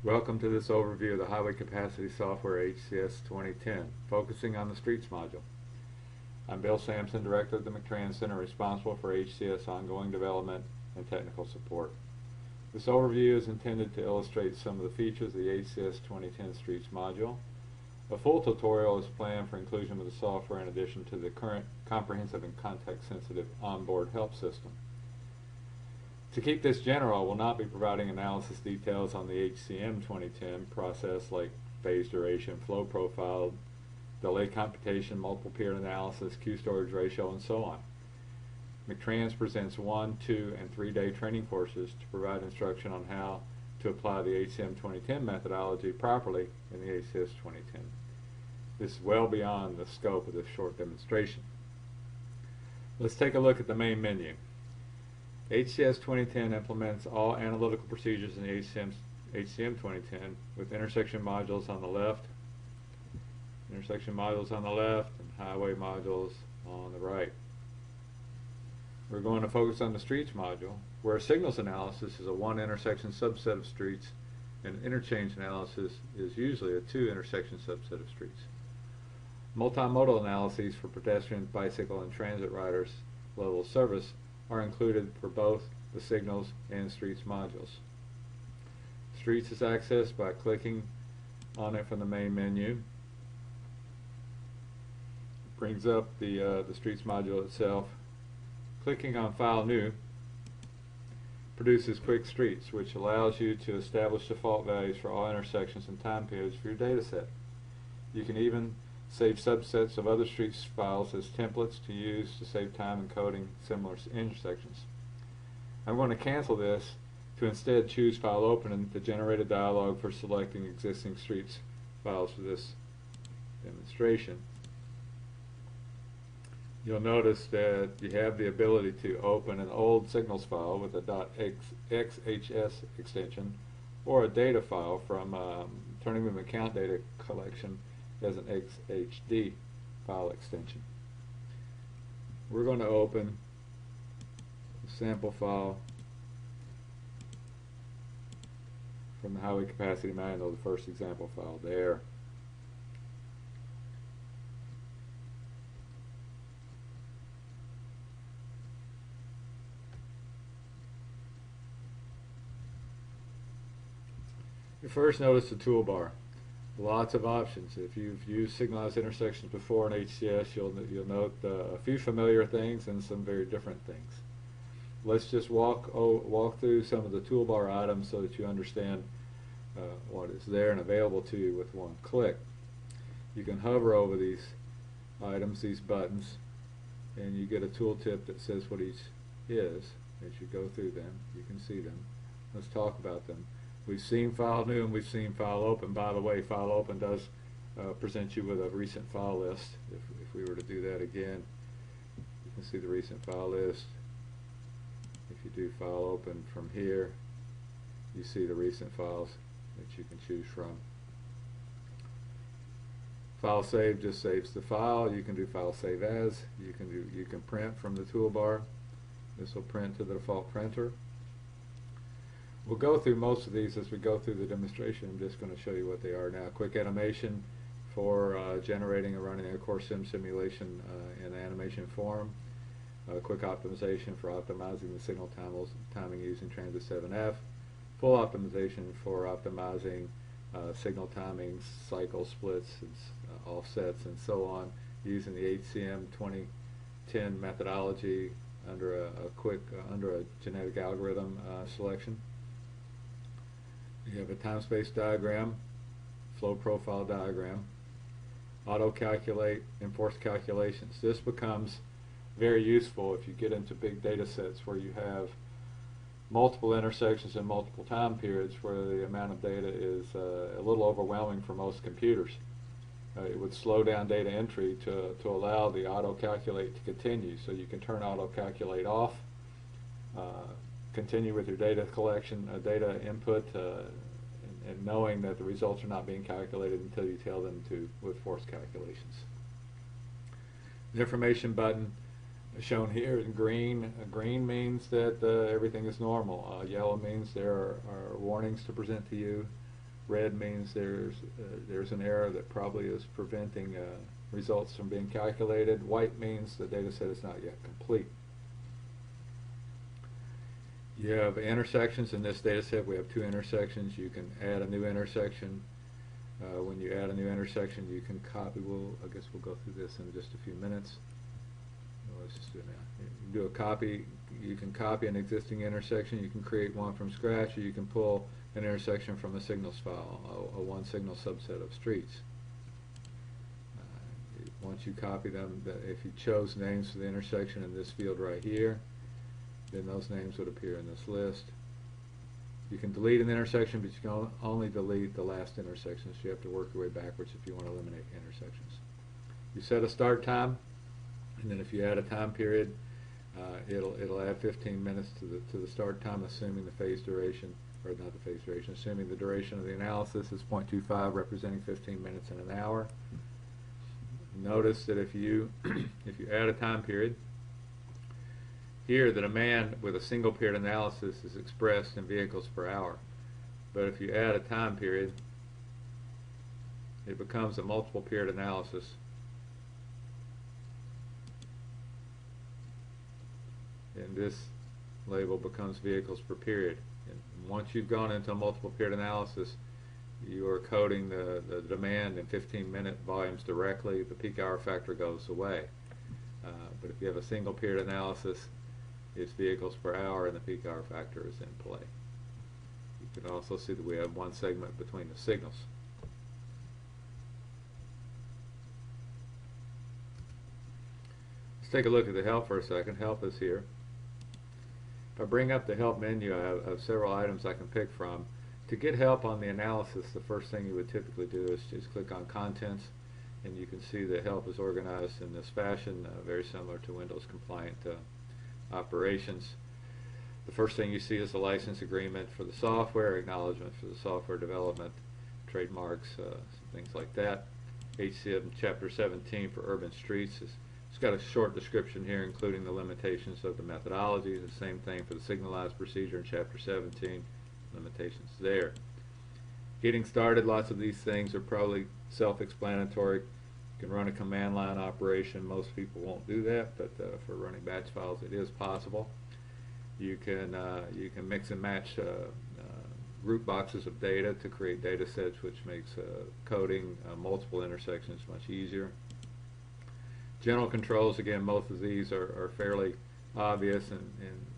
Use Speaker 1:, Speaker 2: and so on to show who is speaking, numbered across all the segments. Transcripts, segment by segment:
Speaker 1: Welcome to this overview of the Highway Capacity Software HCS 2010, focusing on the Streets module. I'm Bill Sampson, Director of the McTrans Center, responsible for HCS ongoing development and technical support. This overview is intended to illustrate some of the features of the HCS 2010 Streets module. A full tutorial is planned for inclusion of the software in addition to the current comprehensive and context-sensitive onboard help system. To keep this general, I will not be providing analysis details on the HCM 2010 process like phase duration, flow profile, delay computation, multiple peer analysis, queue storage ratio, and so on. McTrans presents 1-, 2-, and 3-day training courses to provide instruction on how to apply the HCM 2010 methodology properly in the HCS 2010. This is well beyond the scope of this short demonstration. Let's take a look at the main menu. HCS 2010 implements all analytical procedures in the HCM 2010 with intersection modules on the left, and highway modules on the right. We're going to focus on the streets module, where signals analysis is a one intersection subset of streets, and interchange analysis is usually a two intersection subset of streets. Multimodal analyses for pedestrians, bicycle, and transit riders level of service are included for both the signals and streets modules. Streets is accessed by clicking on it from the main menu. It brings up the streets module itself. Clicking on File New produces Quick Streets, which allows you to establish default values for all intersections and time periods for your data set. You can even save subsets of other streets files as templates to use to save time encoding similar intersections. I'm going to cancel this to instead choose File Open to generate a dialog for selecting existing streets files for this demonstration. You'll notice that you have the ability to open an old signals file with a .xhs extension or a data file from turning them account data collection as an XHD file extension. We're going to open a sample file from the Highway Capacity Manual, the first example file there. You first notice the toolbar. Lots of options. If you've used signalized intersections before in HCS, you'll note a few familiar things and some very different things. Let's just walk through some of the toolbar items so that you understand what is there and available to you with one click. You can hover over these items, these buttons, and you get a tooltip that says what each is. As you go through them, you can see them. Let's talk about them. We've seen File New and we've seen File Open. By the way, File Open does present you with a recent file list. If we were to do that again, you can see the recent file list. If you do File Open from here, you see the recent files that you can choose from. File Save just saves the file. You can do File Save As. You can print from the toolbar. This will print to the default printer. We'll go through most of these as we go through the demonstration. I'm just going to show you what they are now. Quick animation for generating and running a CORSIM simulation in animation form. Quick optimization for optimizing the signal timing using Transit 7F. Full optimization for optimizing signal timings, cycle splits, and, offsets, and so on using the HCM 2010 methodology under a genetic algorithm selection. You have a time-space diagram, flow profile diagram, auto-calculate, and force calculations. This becomes very useful if you get into big data sets where you have multiple intersections and multiple time periods where the amount of data is a little overwhelming for most computers. It would slow down data entry to allow the auto-calculate to continue. So you can turn auto-calculate off, continue with your data collection, data input, and knowing that the results are not being calculated until you tell them to with force calculations. The information button shown here in green. Green means that everything is normal. Yellow means there are warnings to present to you. Red means there's an error that probably is preventing results from being calculated. White means the data set is not yet complete. You have intersections in this data set. We have 2 intersections. You can add a new intersection. When you add a new intersection, you can copy. I guess we'll go through this in just a few minutes. Let's just do it now. You can do a copy. You can copy an existing intersection. You can create one from scratch, or you can pull an intersection from a signals file, a one signal subset of streets. Once you copy them, if you chose names for the intersection in this field right here, then those names would appear in this list. You can delete an intersection, but you can only delete the last intersection, so you have to work your way backwards if you want to eliminate intersections. You set a start time, and then if you add a time period, it'll add 15 minutes to the start time, assuming the phase duration, or not the phase duration, assuming the duration of the analysis is 0.25, representing 15 minutes in an hour. Notice that if you add a time period, here the demand with a single period analysis is expressed in vehicles per hour. But if you add a time period, it becomes a multiple period analysis. And this label becomes vehicles per period. And once you've gone into a multiple period analysis, you are coding the demand in 15-minute volumes directly. The peak hour factor goes away. But if you have a single period analysis, it's vehicles per hour, and the peak hour factor is in play. You can also see that we have one segment between the signals. Let's take a look at the help for a second. Help is here. If I bring up the help menu, I have several items I can pick from. To get help on the analysis, the first thing you would typically do is just click on Contents, and you can see that help is organized in this fashion, very similar to Windows compliant operations. The first thing you see is the license agreement for the software, acknowledgement for the software development, trademarks, things like that. HCS Chapter 17 for urban streets it's got a short description here, including the limitations of the methodology. The same thing for the signalized procedure in Chapter 17, limitations there. Getting started, lots of these things are probably self-explanatory. You can run a command line operation. Most people won't do that, but for running batch files, it is possible. You can mix and match root boxes of data to create data sets, which makes coding multiple intersections much easier. General controls, again, most of these are fairly obvious and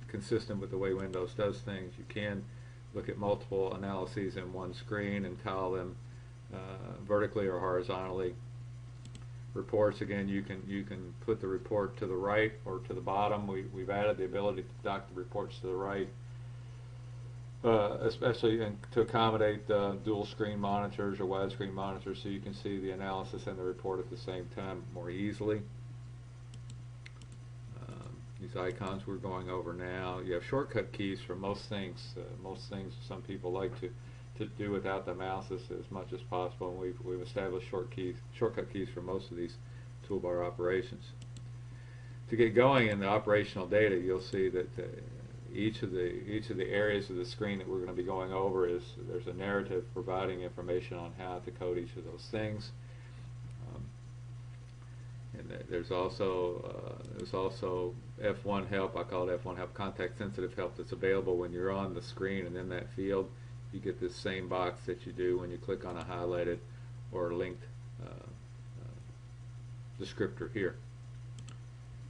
Speaker 1: consistent with the way Windows does things. You can look at multiple analyses in one screen and tile them vertically or horizontally. Reports, again, you can put the report to the right or to the bottom. We've added the ability to dock the reports to the right, especially to accommodate dual screen monitors or widescreen monitors, so you can see the analysis and the report at the same time more easily. These icons we're going over now. You have shortcut keys for most things. Some people like to do without the mouse as much as possible, and we've established shortcut keys for most of these toolbar operations. To get going in the operational data, you'll see that each of the areas of the screen that we're going to be going over there's a narrative providing information on how to code each of those things. And there's also F1 help. I call it F1 help, context sensitive help, that's available when you're on the screen, and in that field you get this same box that you do when you click on a highlighted or linked descriptor here.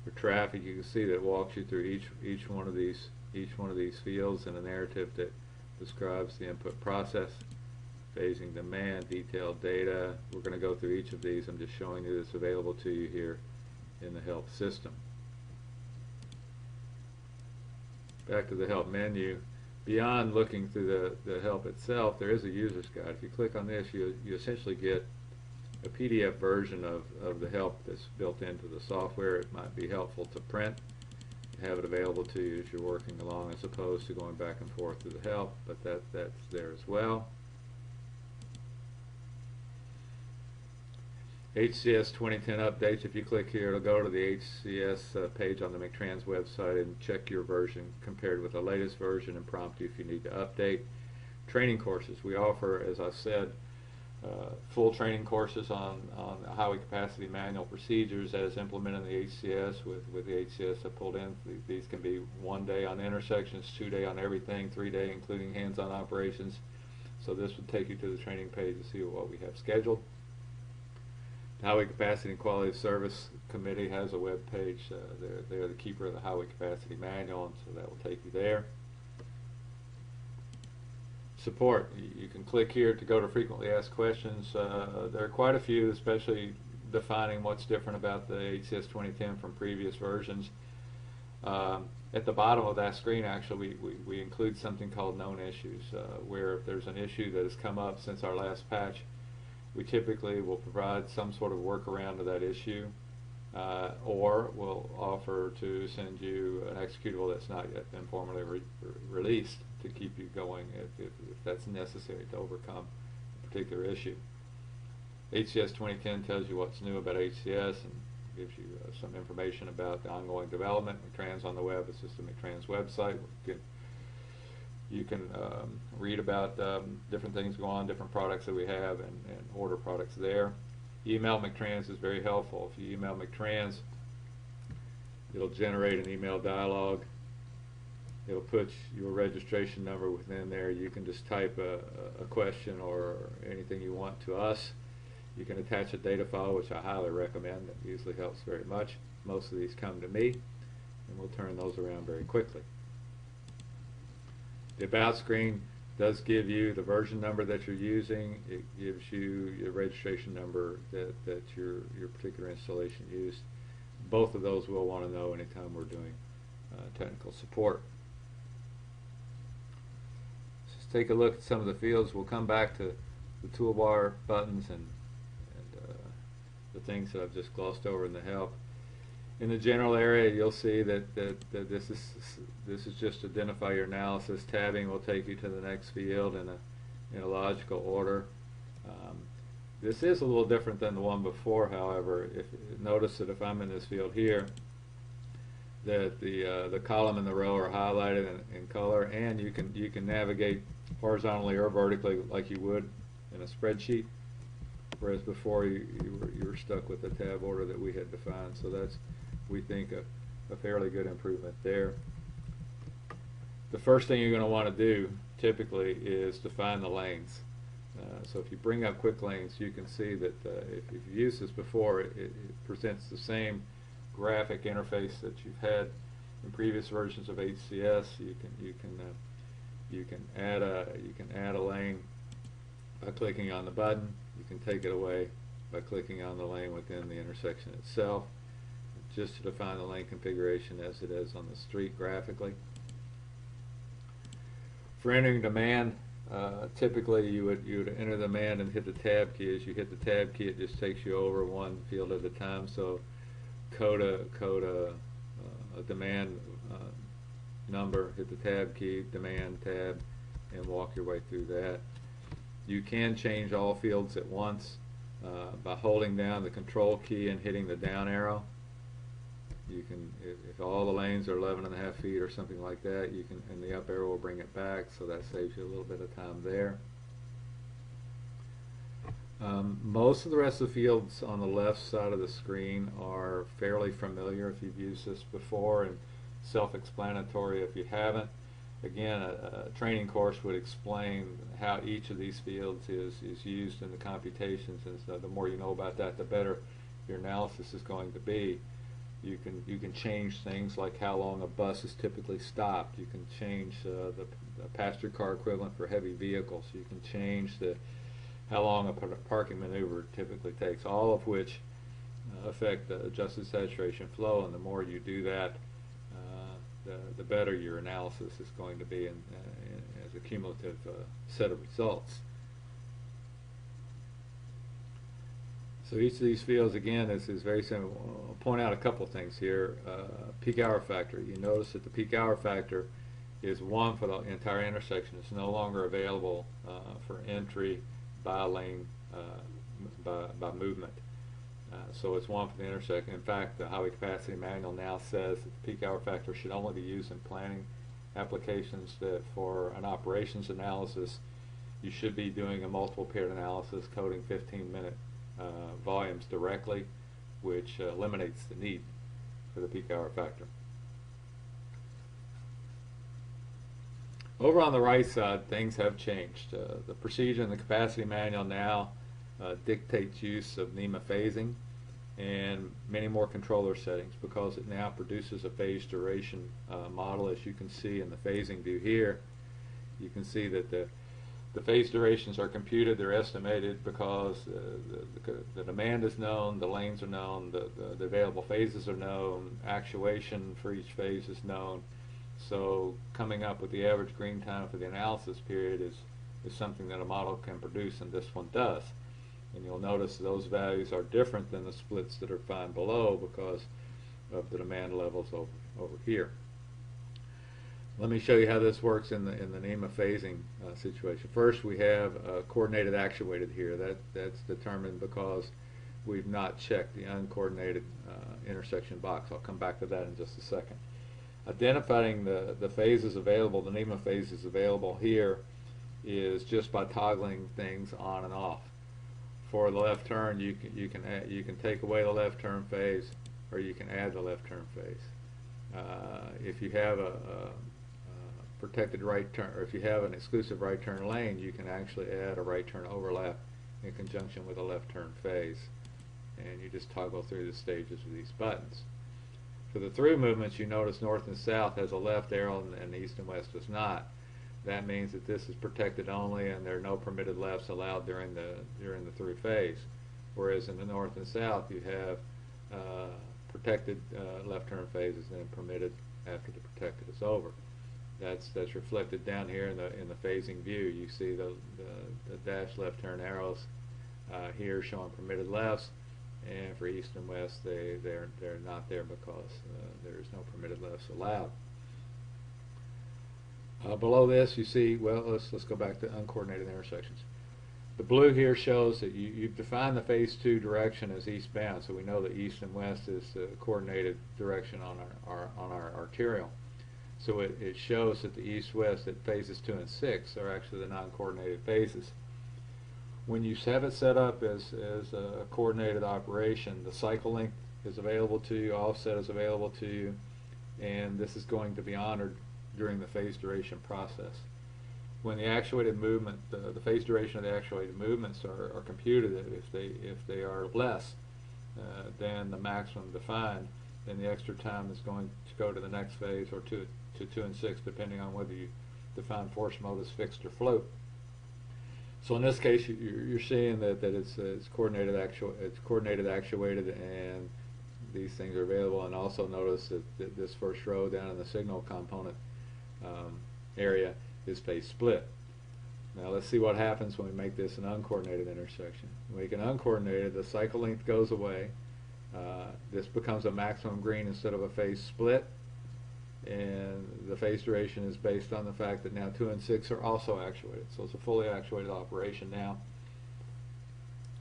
Speaker 1: For traffic, you can see that it walks you through each one of these fields and a narrative that describes the input process, phasing demand, detailed data. We're going to go through each of these. I'm just showing you this available to you here in the help system. Back to the help menu. Beyond looking through the help itself, there is a user's guide. If you click on this, you essentially get a PDF version of the help that's built into the software. It might be helpful to print, have it available to you as you're working along, as opposed to going back and forth through the help, but that's there as well. HCS 2010 updates. If you click here, it'll go to the HCS page on the McTrans website and check your version compared with the latest version and prompt you if you need to update. Training courses. We offer, as I said, full training courses on the highway capacity manual procedures as implemented in the HCS. With the HCS I pulled in, these can be 1 day on intersections, 2 day on everything, 3 day including hands-on operations. So this would take you to the training page to see what we have scheduled. The Highway Capacity and Quality of Service Committee has a web page. They're the keeper of the Highway Capacity Manual, and so that will take you there. Support. You can click here to go to frequently asked questions. There are quite a few, especially defining what's different about the HCS 2010 from previous versions. At the bottom of that screen, actually, we include something called known issues, where if there's an issue that has come up since our last patch, we typically will provide some sort of workaround to that issue, or we'll offer to send you an executable that's not yet been formally released to keep you going if that's necessary to overcome a particular issue. HCS 2010 tells you what's new about HCS and gives you some information about the ongoing development. McTrans on the web is just the McTrans website. You can read about different things going on, different products that we have, and order products there. Email McTrans is very helpful. If you email McTrans, it'll generate an email dialogue. It'll put your registration number within there. You can just type a question or anything you want to us. You can attach a data file, which I highly recommend. That usually helps very much. Most of these come to me, and we'll turn those around very quickly. The About screen does give you the version number that you're using. It gives you your registration number that your particular installation used. Both of those we'll want to know anytime we're doing technical support. Let's take a look at some of the fields. We'll come back to the toolbar buttons and the things that I've just glossed over in the help. In the general area, you'll see that this is just identify your analysis. Tabbing will take you to the next field in a logical order. This is a little different than the one before, however. Notice that if I'm in this field here, that the column and the row are highlighted in color, and you can navigate horizontally or vertically like you would in a spreadsheet. Whereas before you were stuck with the tab order that we had defined. So that's, we think, a fairly good improvement there. The first thing you're going to want to do typically is define the lanes. So if you bring up quick lanes, you can see that if you've used this before, it presents the same graphic interface that you've had in previous versions of HCS. You can add a lane by clicking on the button. You can take it away by clicking on the lane within the intersection itself, just to define the lane configuration as it is on the street graphically. For entering demand, typically you would enter the demand and hit the tab key. As you hit the tab key, it just takes you over one field at a time. So code a demand number, hit the tab key, demand tab, and walk your way through that. You can change all fields at once by holding down the control key and hitting the down arrow. You can, if all the lanes are 11.5 feet or something like that, you can, and the up arrow will bring it back, so that saves you a little bit of time there. Most of the rest of the fields on the left side of the screen are fairly familiar if you've used this before, and self-explanatory if you haven't. Again, a training course would explain how each of these fields is used in the computations, and so the more you know about that, the better your analysis is going to be. You can change things like how long a bus is typically stopped. You can change the passenger car equivalent for heavy vehicles. You can change how long a parking maneuver typically takes, all of which affect the adjusted saturation flow, and the more you do that, the better your analysis is going to be as a cumulative set of results. So each of these fields, again, is very simple. I'll point out a couple things here. Peak hour factor. You notice that the peak hour factor is 1 for the entire intersection. It's no longer available for entry by lane by movement. So it's 1 for the intersection. In fact, the Highway Capacity Manual now says that the peak hour factor should only be used in planning applications, that for an operations analysis you should be doing a multiple paired analysis coding 15-minute volumes directly, which eliminates the need for the peak hour factor. Over on the right side, things have changed. The procedure in the capacity manual now dictates use of NEMA phasing and many more controller settings, because it now produces a phase duration model. As you can see in the phasing view here, you can see that the phase durations are computed, they're estimated because the demand is known, the lanes are known, the available phases are known, actuation for each phase is known. So coming up with the average green time for the analysis period is something that a model can produce, and this one does. And you'll notice those values are different than the splits that are found below because of the demand levels over here. Let me show you how this works in the NEMA phasing situation. First, we have coordinated actuated here. That's determined because we've not checked the uncoordinated intersection box. I'll come back to that in just a second. Identifying the phases available, the NEMA phases available here, is just by toggling things on and off. For the left turn, you can take away the left turn phase, or you can add the left turn phase. If you have a protected right turn, or if you have an exclusive right turn lane, you can actually add a right turn overlap in conjunction with a left turn phase, and you just toggle through the stages with these buttons. For the through movements, you notice north and south has a left arrow and east and west does not. That means that this is protected only, and there are no permitted lefts allowed during the through phase. Whereas in the north and south, you have protected left turn phases and then permitted after the protected is over. That's reflected down here in the phasing view. You see the dashed left turn arrows here showing permitted lefts, and for east and west they're not there because there's no permitted lefts allowed. Below this you see, well, let's go back to uncoordinated intersections. The blue here shows that you've defined the phase 2 direction as eastbound, so we know that east and west is the coordinated direction on our arterial. So it shows that the east-west, that phases 2 and 6 are actually the non-coordinated phases. When you have it set up as a coordinated operation, the cycle length is available to you, offset is available to you, and this is going to be honored during the phase duration process. When the actuated movement, the phase duration of the actuated movements are computed, if they are less than the maximum defined, then the extra time is going to go to the next phase, or to 2 and 6, depending on whether you define force mode as fixed or float. So in this case, you're seeing that it's coordinated actuated, and these things are available. And also notice that this first row down in the signal component area is phase split. Now let's see what happens when we make this an uncoordinated intersection. When we make it uncoordinated, the cycle length goes away. This becomes a maximum green instead of a phase split, and the phase duration is based on the fact that now 2 and 6 are also actuated. So it's a fully actuated operation now,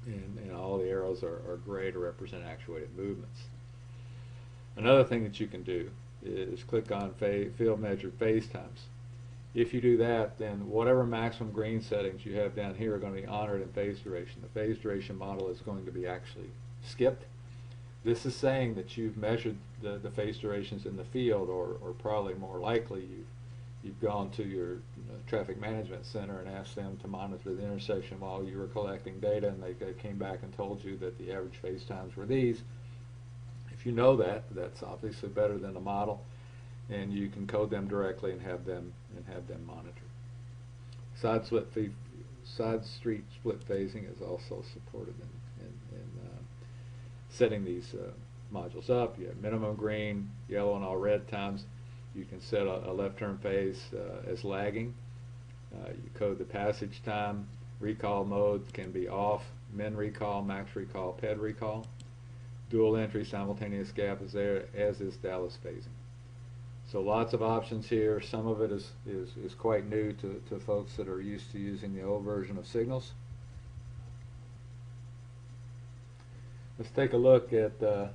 Speaker 1: and all the arrows are gray to represent actuated movements. Another thing that you can do is click on field measured phase times. If you do that, then whatever maximum green settings you have down here are going to be honored in phase duration. The phase duration model is going to be actually skipped. This is saying that you've measured the phase durations in the field, or probably more likely you've gone to your traffic management center and asked them to monitor the intersection while you were collecting data, and they came back and told you that the average phase times were these. If you know that, that's obviously better than the model, and you can code them directly and have them monitored. Side street split phasing is also supported in setting these modules up. You have minimum green, yellow, and all red times. You can set a left turn phase as lagging. You code the passage time. Recall modes can be off, min recall, max recall, ped recall. Dual entry simultaneous gap is there, as is Dallas phasing. So lots of options here. Some of it is quite new to folks that are used to using the old version of signals. Let's take a look at a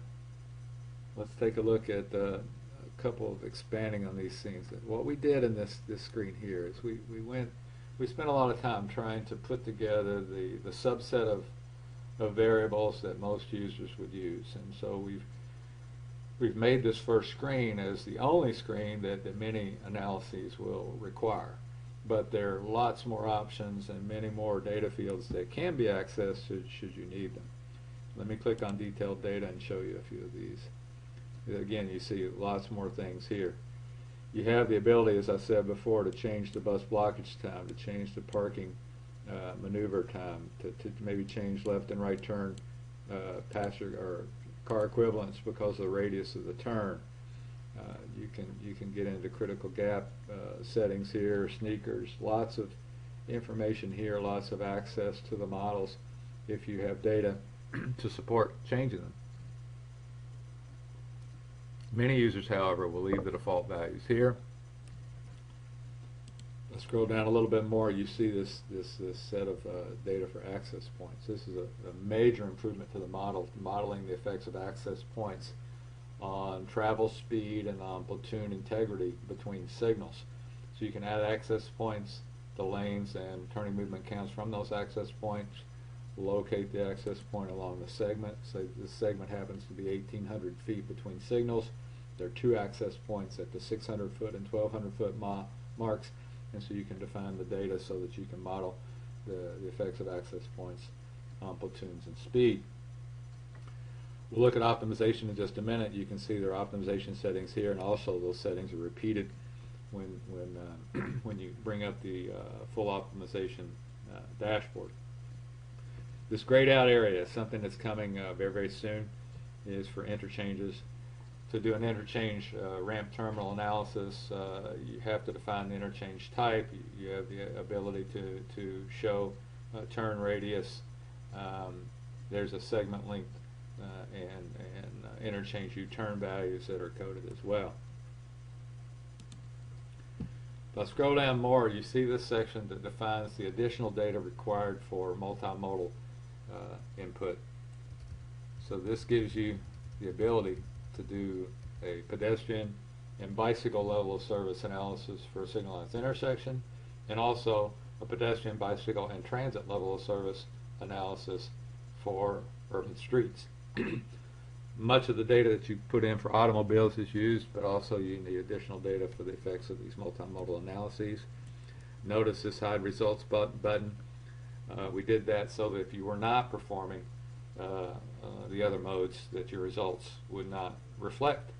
Speaker 1: couple of expanding on these things. What we did in this screen here is we we spent a lot of time trying to put together the subset of variables that most users would use, and so we've made this first screen as the only screen that many analyses will require. But there are lots more options and many more data fields that can be accessed should you need them. Let me click on detailed data and show you a few of these. Again, you see lots more things here. You have the ability, as I said before, to change the bus blockage time, to change the parking maneuver time, to maybe change left and right turn passenger or car equivalents because of the radius of the turn. You can get into critical gap settings here, sneakers, lots of information here, lots of access to the models if you have data to support changing them. Many users, however, will leave the default values here. Let's scroll down a little bit more. You see this set of data for access points. This is a major improvement to the model, modeling the effects of access points on travel speed and on platoon integrity between signals. So you can add access points, the lanes, and turning movement counts from those access points, locate the access point along the segment. So this segment happens to be 1,800 feet between signals. There are two access points at the 600 foot and 1,200 foot marks, and so you can define the data so that you can model the effects of access points on platoons and speed. We'll look at optimization in just a minute. You can see there are optimization settings here, and also those settings are repeated when you bring up the full optimization dashboard. This grayed out area is something that's coming very, very soon, is for interchanges. To do an interchange ramp terminal analysis, you have to define the interchange type. You have the ability to show turn radius. There's a segment length and interchange U-turn values that are coded as well. If I scroll down more, you see this section that defines the additional data required for multimodal input. So this gives you the ability to do a pedestrian and bicycle level of service analysis for a signalized intersection, and also a pedestrian, bicycle, and transit level of service analysis for urban streets. Much of the data that you put in for automobiles is used, but also you need additional data for the effects of these multimodal analyses. Notice this hide results button. We did that so that if you were not performing the other modes, that your results would not reflect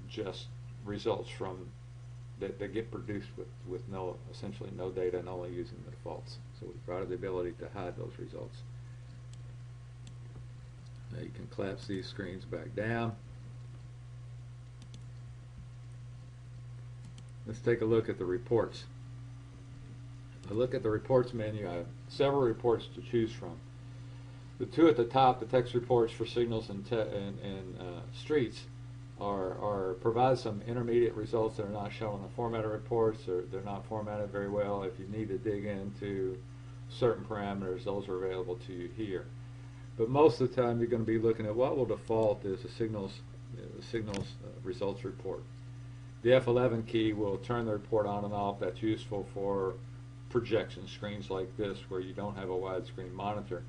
Speaker 1: just results from that get produced with essentially no data and only using the defaults. So we provided the ability to hide those results. Now you can collapse these screens back down. Let's take a look at the reports. If I look at the reports menu, I have several reports to choose from. The two at the top, the text reports for signals and streets, provide some intermediate results that are not shown in the formatted reports, or they're not formatted very well. If you need to dig into certain parameters, those are available to you here. But most of the time, you're going to be looking at what will default as a signals results report. The F11 key will turn the report on and off. That's useful for projection screens like this, where you don't have a widescreen monitor.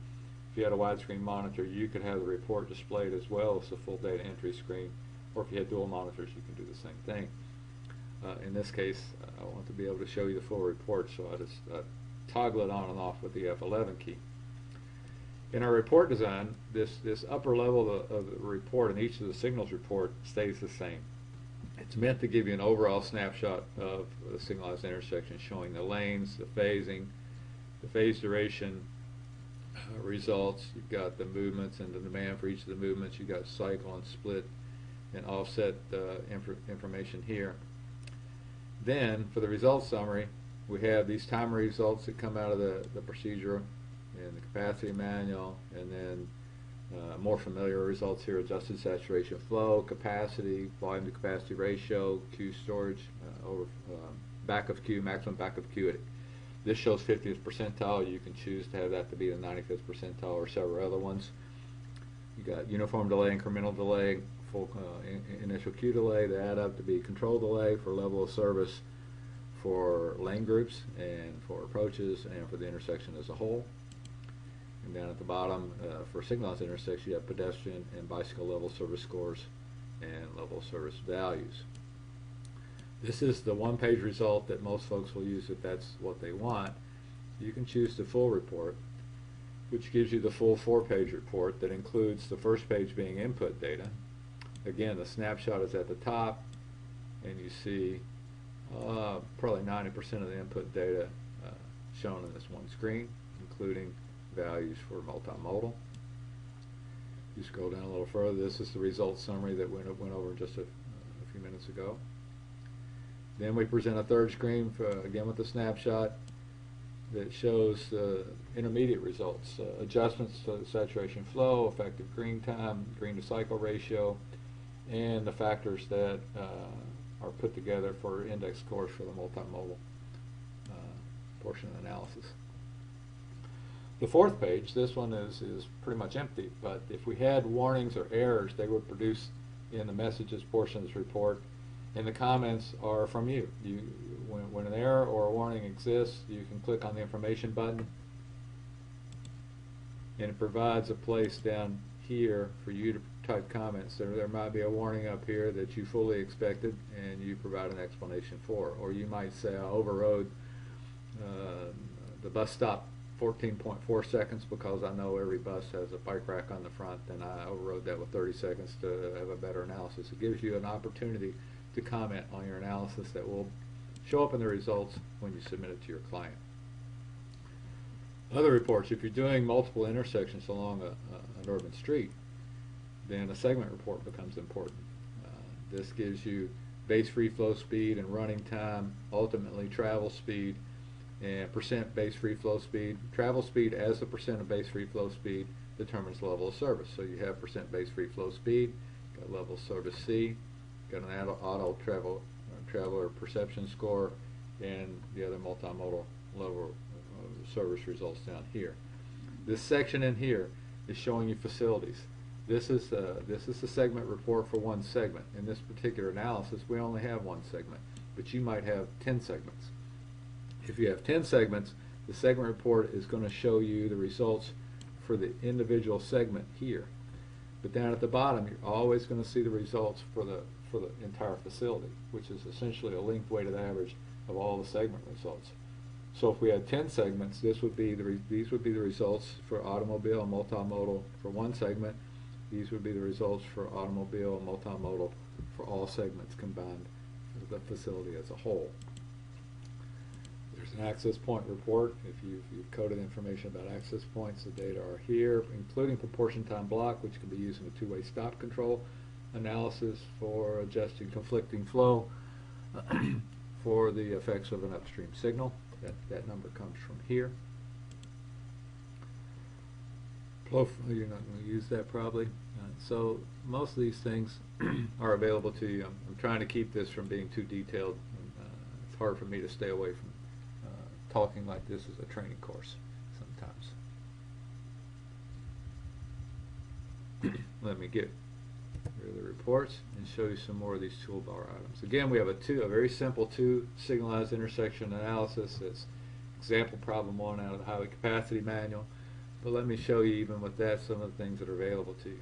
Speaker 1: If you had a widescreen monitor, you could have the report displayed as well as the full data entry screen, or if you had dual monitors, you can do the same thing. In this case, I want to be able to show you the full report, so I just toggle it on and off with the F11 key. In our report design, this upper level of the report in each of the signals report stays the same. It's meant to give you an overall snapshot of the signalized intersection, showing the lanes, the phasing, the phase duration results. You've got the movements and the demand for each of the movements. You've got cycle and split and offset information here. Then, for the results summary, we have these time results that come out of the procedure and the capacity manual, and then more familiar results here: adjusted saturation flow, capacity, volume to capacity ratio, queue storage, back of queue, maximum back of queue. This shows 50th percentile. You can choose to have that to be the 95th percentile or several other ones. You got uniform delay, incremental delay, full initial queue delay. They add up to be control delay for level of service for lane groups and for approaches and for the intersection as a whole. And down at the bottom, for signalized intersection, you have pedestrian and bicycle level service scores and level service values. This is the one-page result that most folks will use if that's what they want. You can choose the full report, which gives you the full 4-page report that includes the first page being input data. Again, the snapshot is at the top, and you see probably 90% of the input data shown in this one screen, including values for multimodal. You scroll down a little further, this is the results summary that went over just a few minutes ago. Then we present a third screen, again with the snapshot, that shows the intermediate results, adjustments to the saturation flow, effective green time, green to cycle ratio, and the factors that are put together for index scores for the multimodal portion of the analysis. The fourth page, this one is pretty much empty, but if we had warnings or errors, they would produce in the messages portion of this report, and the comments are from you. When an error or a warning exists, you can click on the information button, and it provides a place down here for you to type comments. There might be a warning up here that you fully expected, and you provide an explanation for. Or you might say, I overrode the bus stop 14.4 seconds because I know every bus has a bike rack on the front, and I overrode that with 30 seconds to have a better analysis. It gives you an opportunity to comment on your analysis that will show up in the results when you submit it to your client. Other reports, if you're doing multiple intersections along an urban street, then a segment report becomes important. This gives you base free flow speed and running time, ultimately travel speed, and percent base free flow speed. Travel speed as a percent of base free flow speed determines level of service. So you have percent base free flow speed, got level of service C, got an auto traveler perception score, and the other multimodal level service results down here. This section in here is showing you facilities. This is the segment report for one segment. In this particular analysis, we only have one segment, but you might have 10 segments. If you have 10 segments, the segment report is going to show you the results for the individual segment here. But down at the bottom, you're always going to see the results for the entire facility, which is essentially a linked weighted average of all the segment results. So if we had 10 segments, these would be the results for automobile and multimodal for one segment. These would be the results for automobile and multimodal for all segments combined for the facility as a whole. There's an access point report. If you've coded information about access points, the data are here, including proportion time block, which can be used in a two-way stop control analysis for adjusting conflicting flow for the effects of an upstream signal. That number comes from here. You're not going to use that probably. So most of these things are available to you. I'm trying to keep this from being too detailed. It's hard for me to stay away from talking like this as a training course sometimes. Let me get rid of the reports and show you some more of these toolbar items. Again, we have a very simple two signalized intersection analysis. It's example problem 1 out of the highway capacity manual. But let me show you, even with that, some of the things that are available to you.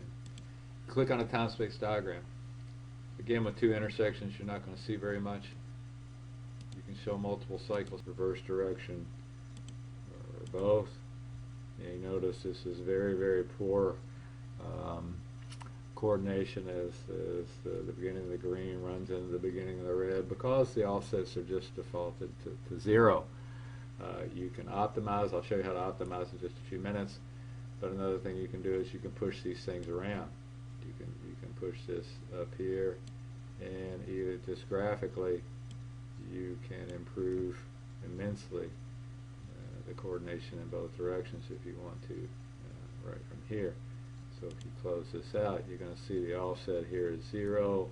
Speaker 1: Click on a time-space diagram. Again, with two intersections, you're not going to see very much. You can show multiple cycles, reverse direction, or both. And you notice this is very, very poor coordination as the beginning of the green runs into the beginning of the red, because the offsets are just defaulted to 0. You can optimize. I'll show you how to optimize in just a few minutes. But another thing you can do is you can push these things around. You can push this up here, and either just graphically, you can improve immensely the coordination in both directions if you want to, right from here. So if you close this out, you're going to see the offset here is 0.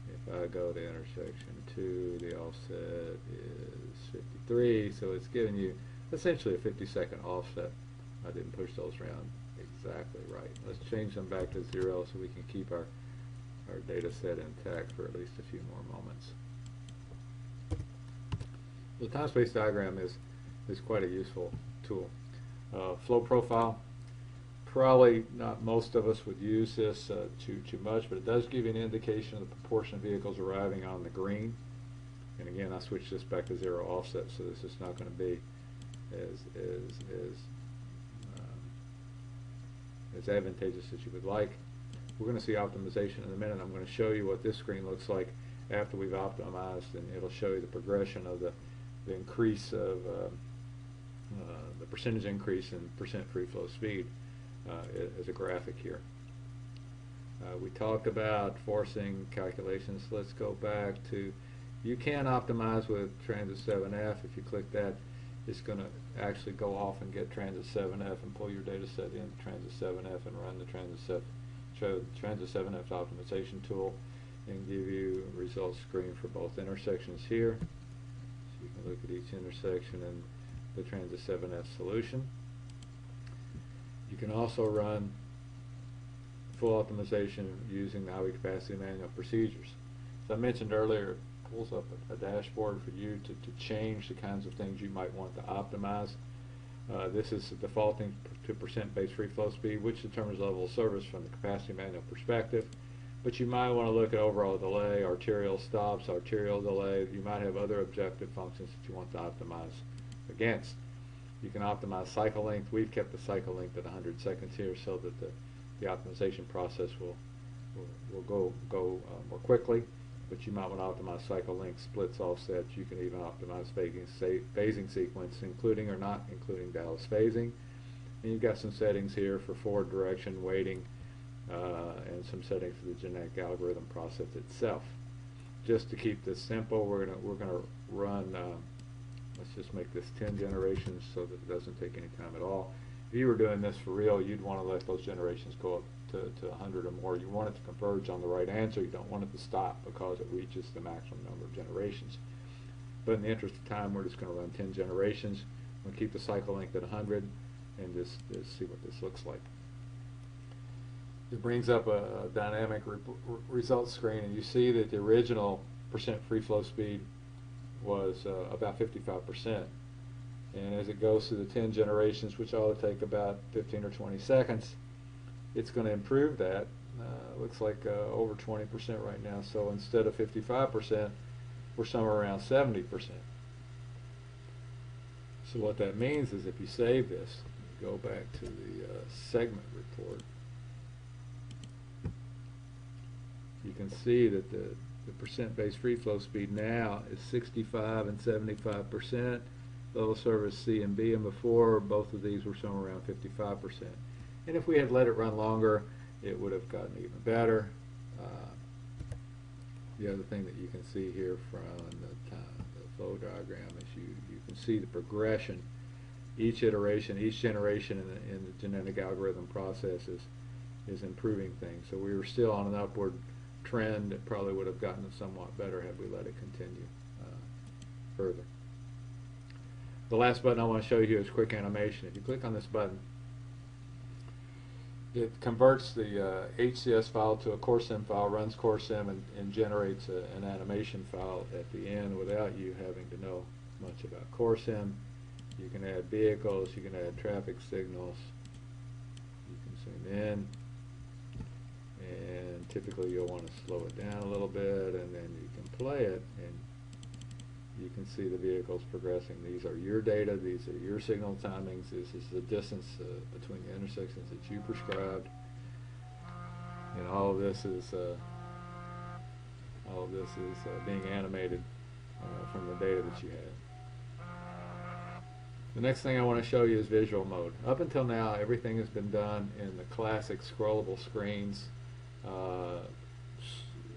Speaker 1: If I go to intersection 2, the offset is 53, so it's giving you essentially a 50-second offset. I didn't push those around exactly right. Let's change them back to 0 so we can keep our data set intact for at least a few more moments. The time space diagram is quite a useful tool. Flow profile, probably not most of us would use this too much, but it does give you an indication of the proportion of vehicles arriving on the green. And again, I switched this back to zero offset, so this is not going to be as advantageous as you would like. We're going to see optimization in a minute. I'm going to show you what this screen looks like after we've optimized, and it'll show you the progression of the increase of the percentage increase in percent free flow speed as a graphic here. We talked about forcing calculations. Let's go back to, you can optimize with Transit 7F. If you click that, it's going to actually go off and get Transit 7F and pull your data set into Transit 7F and run the Transit 7F optimization tool and give you a results screen for both intersections here. So you can look at each intersection and the Transit 7F solution. You can also run full optimization using the highway capacity manual procedures. As I mentioned earlier, it pulls up a dashboard for you to change the kinds of things you might want to optimize. This is defaulting to percent base free flow speed, which determines level of service from the capacity manual perspective. But you might want to look at overall delay, arterial stops, arterial delay. You might have other objective functions that you want to optimize against. You can optimize cycle length. We've kept the cycle length at 100 seconds here so that the optimization process will go more quickly. But you might want to optimize cycle length, splits, offsets. You can even optimize phasing sequence, including or not including Dallas phasing. And you've got some settings here for forward direction, weighting, and some settings for the genetic algorithm process itself. Just to keep this simple, we're gonna run. Let's just make this 10 generations so that it doesn't take any time at all. If you were doing this for real, you'd want to let those generations go up to 100 or more. You want it to converge on the right answer. You don't want it to stop because it reaches the maximum number of generations. But in the interest of time, we're just going to run 10 generations. We'll keep the cycle length at 100 and just see what this looks like. It brings up a dynamic results screen, and you see that the original percent free flow speed was about 55%. And as it goes through the 10 generations, which ought to take about 15 or 20 seconds, it's going to improve that. Looks like over 20% right now. So instead of 55%, we're somewhere around 70%. So what that means is if you save this, go back to the segment report, you can see that the percent base free flow speed now is 65 and 75%. Level service C and B, and before both of these were somewhere around 55%. And if we had let it run longer, it would have gotten even better. The other thing that you can see here from the flow diagram is you can see the progression. Each iteration, each generation in the genetic algorithm process is improving things. So we were still on an upward trend. It probably would have gotten somewhat better had we let it continue further. The last button I want to show you is quick animation. If you click on this button, it converts the HCS file to a CORSIM file, runs CORSIM, and generates an animation file at the end without you having to know much about CORSIM. You can add vehicles, you can add traffic signals, you can zoom in, and typically you'll want to slow it down a little bit, and then you can play it, and you can see the vehicles progressing. These are your data, these are your signal timings, this is the distance between the intersections that you prescribed, and all of this is being animated from the data that you had. The next thing I want to show you is visual mode. Up until now, everything has been done in the classic scrollable screens.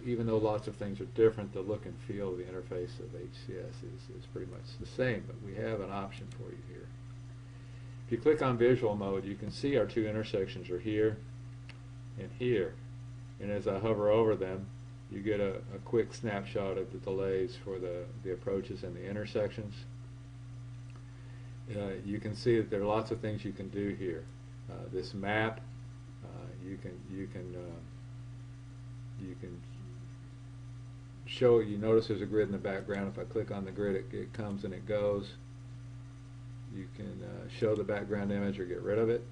Speaker 1: Even though lots of things are different, the look and feel of the interface of HCS is pretty much the same, but we have an option for you here. If you click on visual mode, you can see our two intersections are here and here, and as I hover over them, you get a quick snapshot of the delays for the approaches and the intersections. You can see that there are lots of things you can do here. This map, you can show, you notice there's a grid in the background. If I click on the grid, it comes and it goes. You can show the background image or get rid of it.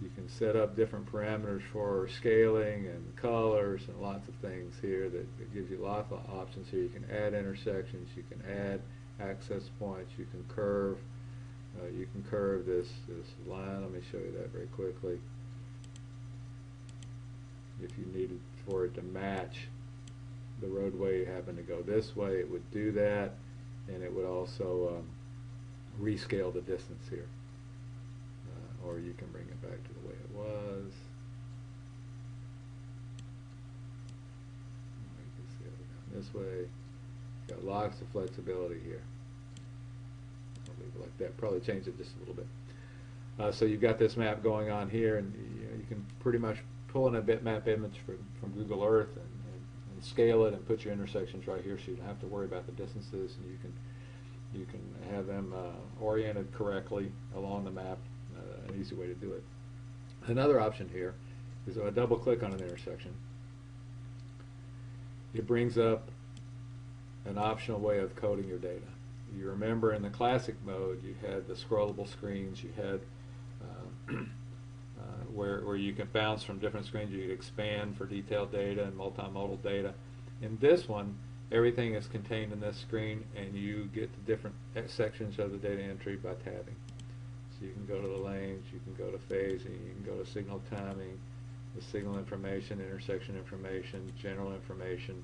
Speaker 1: You can set up different parameters for scaling and colors and lots of things here that gives you lots of options here. You can add intersections, you can add access points, you can curve this line. Let me show you that very quickly. If you needed for it to match the roadway, you happen to go this way, it would do that, and it would also rescale the distance here. Or you can bring it back to the way it was. You can see it down this way. Got lots of flexibility here. I'll leave it like that. Probably change it just a little bit. So you've got this map going on here, and you can pretty much pull in a bitmap image from Google Earth and scale it and put your intersections right here, so you don't have to worry about the distances, and you can have them oriented correctly along the map. An easy way to do it. Another option here is if I double click on an intersection, it brings up an optional way of coding your data. You remember in the classic mode you had the scrollable screens, you had where you can bounce from different screens, you could expand for detailed data and multimodal data. In this one, everything is contained in this screen, and you get the different sections of the data entry by tabbing. So you can go to the lanes, you can go to phasing, you can go to signal timing, the signal information, intersection information, general information.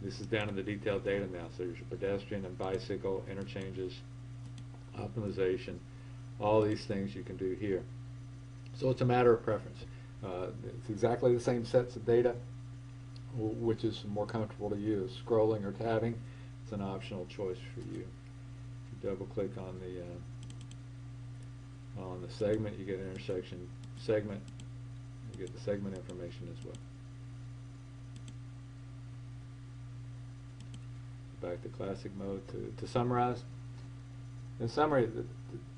Speaker 1: This is down in the detailed data now, so there's your pedestrian and bicycle interchanges, optimization, all these things you can do here. So it's a matter of preference. It's exactly the same sets of data, which is more comfortable to use. Scrolling or tabbing, it's an optional choice for you. If you double click on the segment, you get an intersection segment, you get the segment information as well. Back to classic mode to summarize. In summary, the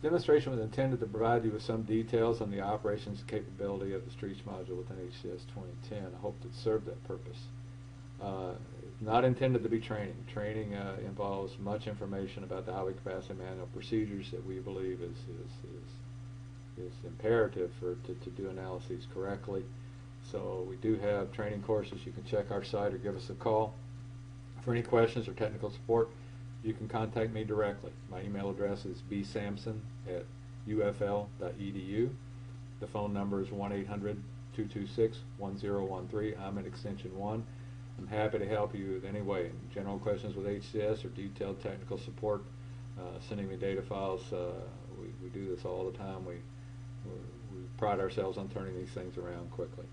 Speaker 1: demonstration was intended to provide you with some details on the operations capability of the streets module within HCS 2010. I hope it served that purpose. It's not intended to be training. Training involves much information about the highway capacity manual procedures that we believe is imperative to do analyses correctly. So we do have training courses. You can check our site or give us a call. For any questions or technical support, you can contact me directly. My email address is bsampson@ufl.edu. The phone number is 1-800-226-1013. I'm at extension 1. I'm happy to help you in any way. General questions with HCS or detailed technical support, sending me data files. We do this all the time. We pride ourselves on turning these things around quickly.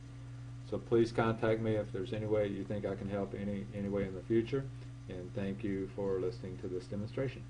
Speaker 1: So please contact me if there's any way you think I can help any way in the future. And thank you for listening to this demonstration.